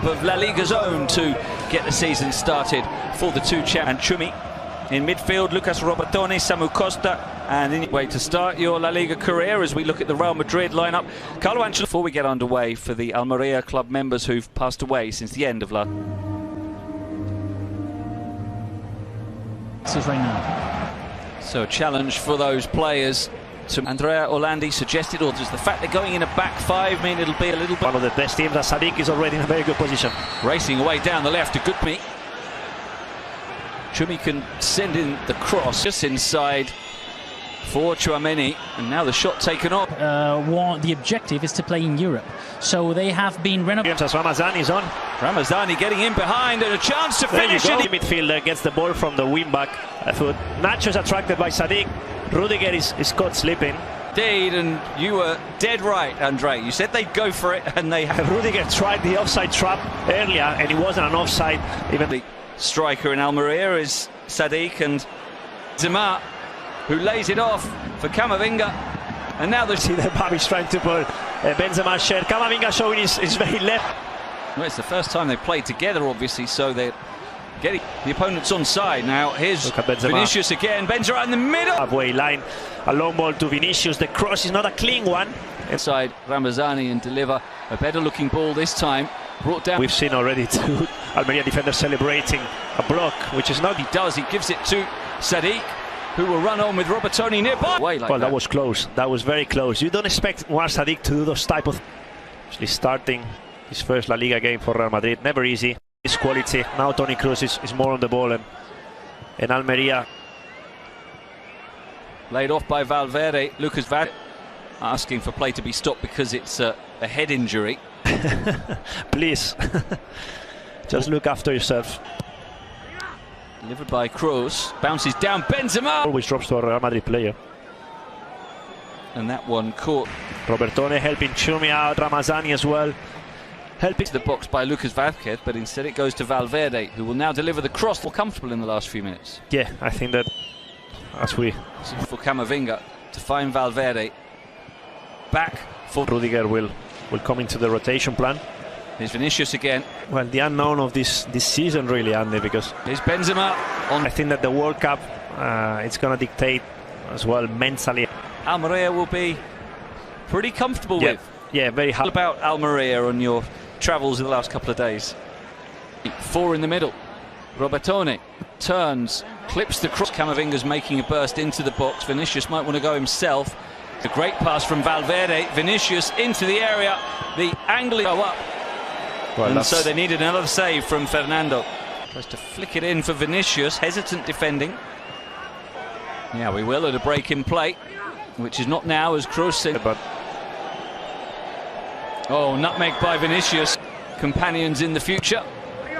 Of La Liga's own to get the season started for the two champions. And Chumi in midfield, Lucas Robertone, Samu Costa, and in way to start your La Liga career as we look at the Real Madrid lineup. Carlo Ancelotti, before we get underway, for the Almeria club members who've passed away since the end of last. This is right now. So a challenge for those players. To Andrea Orlandi suggested, or does the fact they're going in a back five mean it'll be a little bit... One of the best teams, as Sadik is already in a very good position. Racing away down the left to Gutmi. Chumi can send in the cross just inside for Chouameni, and now the shot taken off. The objective is to play in Europe, so they have been renovated. As Ramazani is on. Ramazani getting in behind and a chance to finish it. The midfielder gets the ball from the wing back foot. Nacho's attracted by Sadik. Rudiger is caught slipping. Indeed, and you were dead right, Andre. You said they'd go for it, and they have. Rudiger tried the offside trap earlier, and it wasn't an offside. Even the striker in Almeria is Sadik, and Zema, who lays it off for Camavinga. And now they see the Babi's trying to pull Benzema's shirt. Camavinga showing his very left. Well, it's the first time they played together, obviously, so they're getting the opponent's onside. Now here's Vinicius again. Benzema in the middle. Halfway line, a long ball to Vinicius. The cross is not a clean one. Inside Ramazani and deliver a better looking ball this time. Brought down. We've seen already two Almeria defenders celebrating a block, which is not. He does. He gives it to Sadik, who will run on with Robertone nearby. Well, that was close. That was very close. You don't expect Muar Sadik to do those type of. Actually, starting his first La Liga game for Real Madrid, never easy. His quality. Now Toni Kroos is more on the ball, and Almeria laid off by Valverde. Lucas Valverde asking for play to be stopped because it's a head injury. Please, just look after yourself. Delivered by Kroos, bounces down. Benzema always drops to a Real Madrid player, and that one caught. Robertone helping Chumi out. Ramazani as well. Helping to the box by Lucas Vázquez, but instead it goes to Valverde, who will now deliver the cross. More comfortable in the last few minutes. Yeah, I think that as we for Camavinga to find Valverde back for Rudiger will come into the rotation plan. Here's Vinicius again. Well, the unknown of this season really, Andy, because here's Benzema on. I think that the World Cup it's going to dictate as well mentally. Almeria will be pretty comfortable with. Yeah, very hard. About Almeria on your travels in the last couple of days. Four in the middle. Robertone turns, clips the cross. Camavinga's making a burst into the box. Vinicius might want to go himself. A great pass from Valverde. Vinicius into the area. The angle go up. Well, and so they needed another save from Fernando. Tries to flick it in for Vinicius. Hesitant defending. Yeah, we will at a break in play, which is not now as Kroos said. But oh, nutmeg by Vinicius. Companions in the future.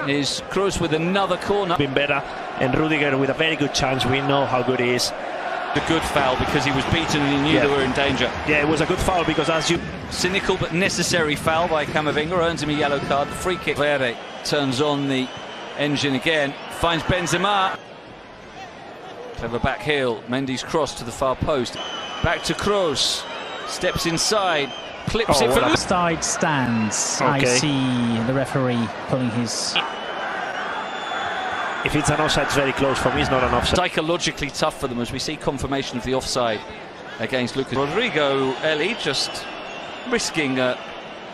Is Kroos with another corner. Been better, and Rudiger with a very good chance. We know how good he is. A good foul because he was beaten and he knew they were in danger. Yeah, it was a good foul because as you... Cynical but necessary foul by Camavinga, earns him a yellow card. The free kick. Verde turns on the engine again, finds Benzema. Clever back heel. Mendy's cross to the far post. Back to Kroos. Steps inside. Clips it for side stands. Okay. I see the referee pulling his. If it's an offside, it's very close. For me, it's not an offside. Psychologically tough for them as we see confirmation of the offside against Lucas. Rodrigo Eli just risking an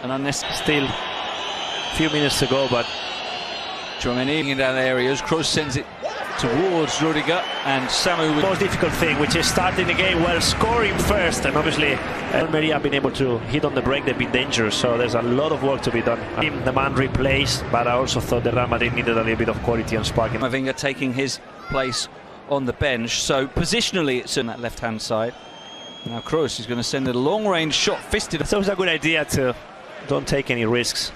unnecessary. Still a few minutes to go, but Chouameni in that areas. Kroos sends it towards Rudiger, and Samu with the most difficult thing, which is starting the game well, scoring first, and obviously Almeria have been able to hit on the break. They've been dangerous, so there's a lot of work to be done. The man replaced, but I also thought the Real Madrid needed a little bit of quality and sparking. Camavinga taking his place on the bench, so positionally it's in that left-hand side. Now Kroos is going to send a long-range shot, fisted. So it's a good idea to don't take any risks.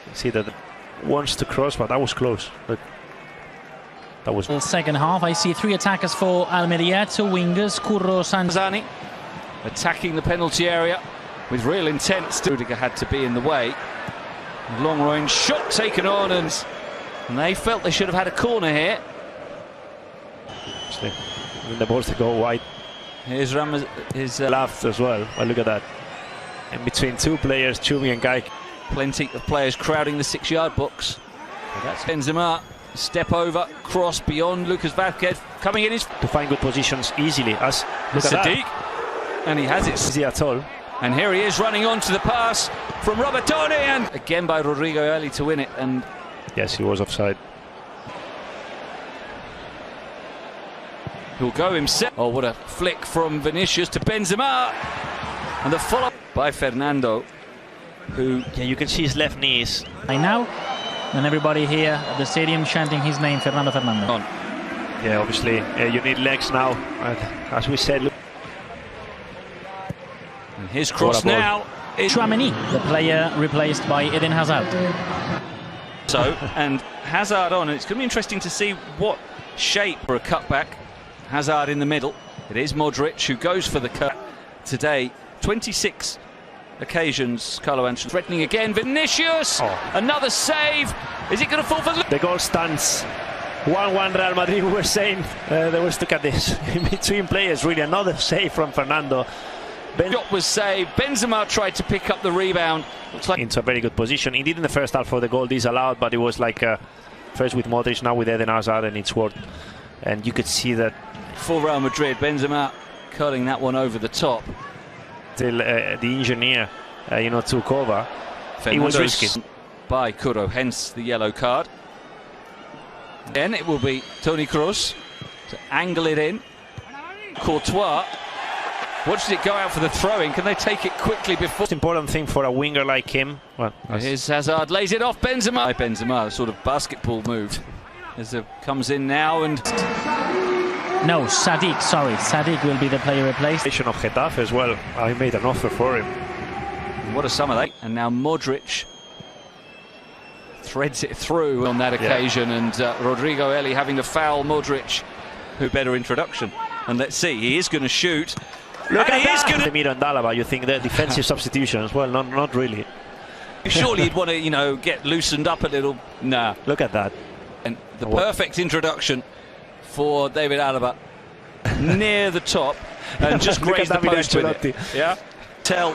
You see that wants to cross, but that was close. But that was the second half. I see three attackers for Almeria, two wingers, Curros and Zani attacking the penalty area with real intent. Rudiger had to be in the way. Long range shot taken on, and they felt they should have had a corner here. Actually, the balls to go wide. Here's Ramos, his left as well. Well, look at that. In between two players, Chumi and Gaik. Plenty of players crowding the 6-yard box. So that's Benzema. Step over, cross beyond Lucas Vázquez. Coming in is to find good positions easily. As look at Sadiq. that. And he has it. Easy at all. And here he is running on to the pass from Robertone. And again by Rodrigo early to win it. And yes, he was offside. he'll go himself. Oh, what a flick from Vinicius to Benzema. And the follow-up by Fernando, who... Yeah, you can see his left knees. Right now, and everybody here at the stadium chanting his name, Fernando. On. Yeah, obviously, you need legs now. As we said, look. And his cross now is... Tchouaméni, the player replaced by Eden Hazard. So, and Hazard on, and it's going to be interesting to see what shape for a cutback. Hazard in the middle. It is Modric who goes for the cut today. 26 occasions, Carlo Ancelotti threatening again. Vinicius, another save. Is it going to fall for... The goal stands 1-1 Real Madrid. We were saying they were stuck at this in between players. Really, another save from Fernando. Shot was saved. Benzema tried to pick up the rebound. Looks like into a very good position. Indeed, in the first half for the goal disallowed, but it was like first with Modric, now with Eden Hazard, and it's worked. And you could see that for Real Madrid, Benzema curling that one over the top. Till the engineer, took over. It was risky. By Kuro, hence the yellow card. Then it will be Toni Kroos to angle it in. Courtois. Watches it go out for the throw-in. Can they take it quickly before? Most important thing for a winger like him. Well, here's Hazard, lays it off Benzema. Benzema, a sort of basketball move. As it comes in now and... No, Sadiq, sorry. Sadiq will be the player replaced. Of Getafe as well. I made an offer for him. What a summer they. And now Modric threads it through on that occasion, and Rodrigo Eli having to foul Modric. Who better introduction? And let's see, he is going to shoot. Look and at he is that! going to... Miro and Dalaba, you think they're defensive substitutions? Well, not really. Surely you'd want to, get loosened up a little. Nah. Look at that. And the perfect introduction for David Alaba near the top and just grazed the post with it. Yeah. Tell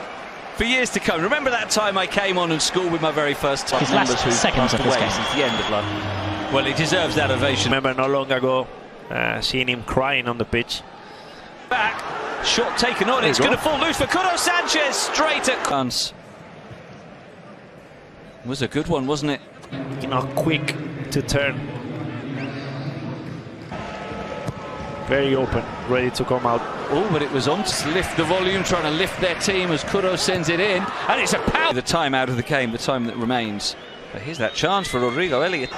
for years to come. Remember that time I came on and schooled with my very first time. His last seconds of this game. Since the end of life. Well, he deserves that ovation. Remember not long ago seeing him crying on the pitch. Back, shot taken on. It's going to fall loose for Kuro Sanchez straight at Kans. Was a good one, wasn't it? Quick to turn. Very open, ready to come out. Oh, but it was on to lift the volume, trying to lift their team as Kuro sends it in. And it's a power. The time out of the game, the time that remains. But here's that chance for Rodrigo Elliott.